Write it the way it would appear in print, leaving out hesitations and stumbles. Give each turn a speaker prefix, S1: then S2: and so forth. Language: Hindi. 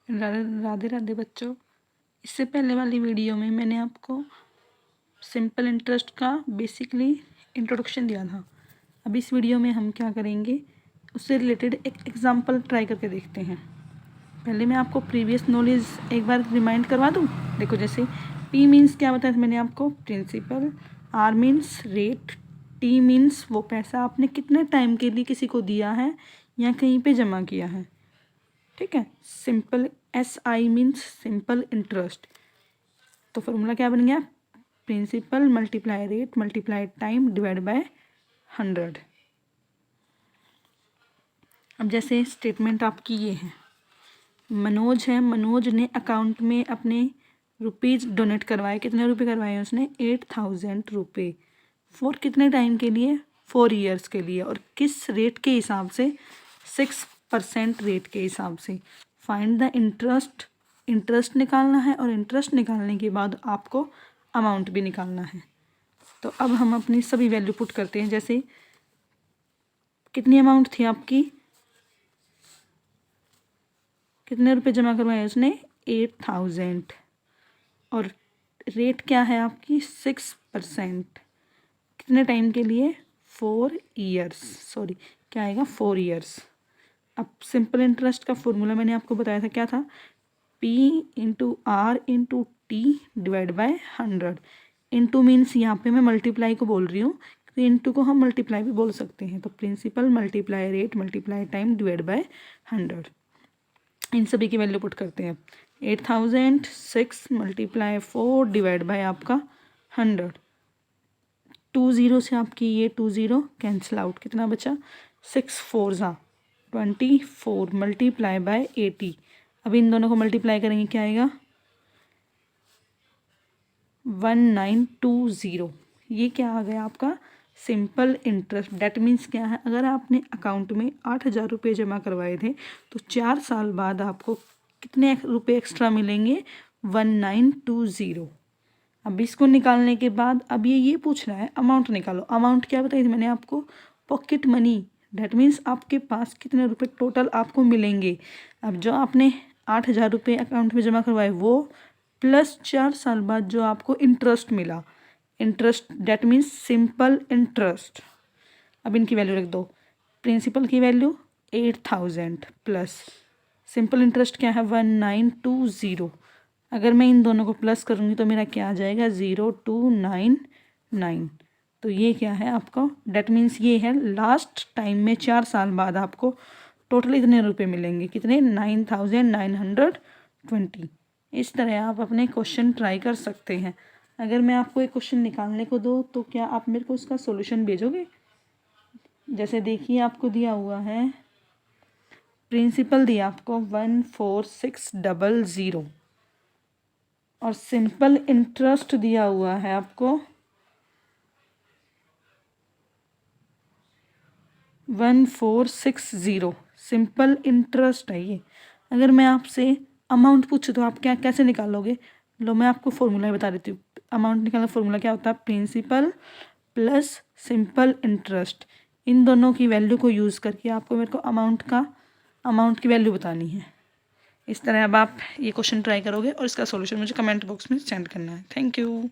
S1: राधे राधे बच्चों। इससे पहले वाली वीडियो में मैंने आपको सिंपल इंटरेस्ट का बेसिकली इंट्रोडक्शन दिया था। अब इस वीडियो में हम क्या करेंगे, उससे रिलेटेड एक एग्जांपल ट्राई करके देखते हैं। पहले मैं आपको प्रीवियस नॉलेज एक बार रिमाइंड करवा दूँ। देखो, जैसे P मीन्स क्या बताया था मैंने आपको, principal. R means rate. T means वो पैसा आपने कितने टाइम के लिए किसी को दिया है या कहीं पे जमा किया है। ठीक है। Simple SI means simple interest. तो फॉर्मूला क्या बन गया, principal multiply rate multiply time divide by 100। अब जैसे स्टेटमेंट आपकी ये है, मनोज है, मनोज ने अकाउंट में अपने रुपीज़ डोनेट करवाए। कितने रुपए करवाए उसने, 8000 रुपये। फॉर कितने टाइम के लिए, 4 ईयर्स के लिए। और किस रेट के हिसाब से, 6% रेट के हिसाब से। फाइंड द इंटरेस्ट, इंटरेस्ट निकालना है और इंटरेस्ट निकालने के बाद आपको अमाउंट भी निकालना है। तो अब हम अपनी सभी वैल्यू पुट करते हैं। जैसे कितनी अमाउंट थी आपकी, कितने रुपए जमा करवाए उसने, 8000। और रेट क्या है आपकी, 6%। कितने टाइम के लिए, 4 ईयर्स। सॉरी, क्या आएगा, 4 ईयर्स। अब सिंपल इंटरेस्ट का फॉर्मूला मैंने आपको बताया था, क्या था, P into r into t divide by 100। Into means यहाँ पे मैं मल्टीप्लाई को बोल रही हूँ, क्योंकि इंटू को हम मल्टीप्लाई भी बोल सकते हैं। तो principal multiply rate multiply time divide by 100। इन सभी की वैल्यू पुट करते हैं। 8000, 6 मल्टीप्लाई 4 डिवाइड बाय आपका 100। 2 0 से आपकी ये 2 0 कैंसिल आउट, कितना बचा, 6 4 24 मल्टीप्लाई बाय 80। अब इन दोनों को मल्टीप्लाई करेंगे, क्या आएगा, 1920। ये क्या आ गया आपका, सिंपल इंटरेस्ट। डेट मीन्स क्या है, अगर आपने अकाउंट में 8000 रुपये जमा करवाए थे तो 4 साल बाद आपको कितने रुपये एक्स्ट्रा मिलेंगे, 1920। अब इसको निकालने के बाद अब ये पूछ रहा है अमाउंट निकालो। अमाउंट क्या बताई थी मैंने आपको, पॉकेट मनी। डेट मीन्स आपके पास कितने रुपए टोटल आपको मिलेंगे। अब जो आपने 8000 रुपये अकाउंट में जमा करवाए वो, प्लस 4 साल बाद जो आपको इंटरेस्ट मिला। Interest that means simple interest. अब इनकी वैल्यू रख दो। प्रिंसिपल की वैल्यू 8000 प्लस सिंपल इंटरेस्ट क्या है, 1920। अगर मैं इन दोनों को प्लस करूँगी तो मेरा क्या आ जाएगा, 0299। तो ये क्या है आपका, डेट मीन्स ये है लास्ट टाइम में 4 साल बाद आपको टोटल इतने रुपए मिलेंगे, कितने, 9920। इस तरह आप अपने क्वेश्चन ट्राई कर सकते हैं। अगर मैं आपको एक क्वेश्चन निकालने को दूँ तो क्या आप मेरे को उसका सॉल्यूशन भेजोगे। जैसे देखिए, आपको दिया हुआ है, प्रिंसिपल दिया आपको 14600 और सिंपल इंटरेस्ट दिया हुआ है आपको 1460। सिंपल इंटरेस्ट है ये। अगर मैं आपसे अमाउंट पूछूँ तो आप क्या कैसे निकालोगे, लो मैं आपको फॉर्मूला बता देती हूँ। अमाउंट निकालना फॉर्मूला क्या होता है, प्रिंसिपल प्लस सिंपल इंटरेस्ट। इन दोनों की वैल्यू को यूज़ करके आपको मेरे को अमाउंट की वैल्यू बतानी है। इस तरह अब आप ये क्वेश्चन ट्राई करोगे और इसका सॉल्यूशन मुझे कमेंट बॉक्स में सेंड करना है। Thank you.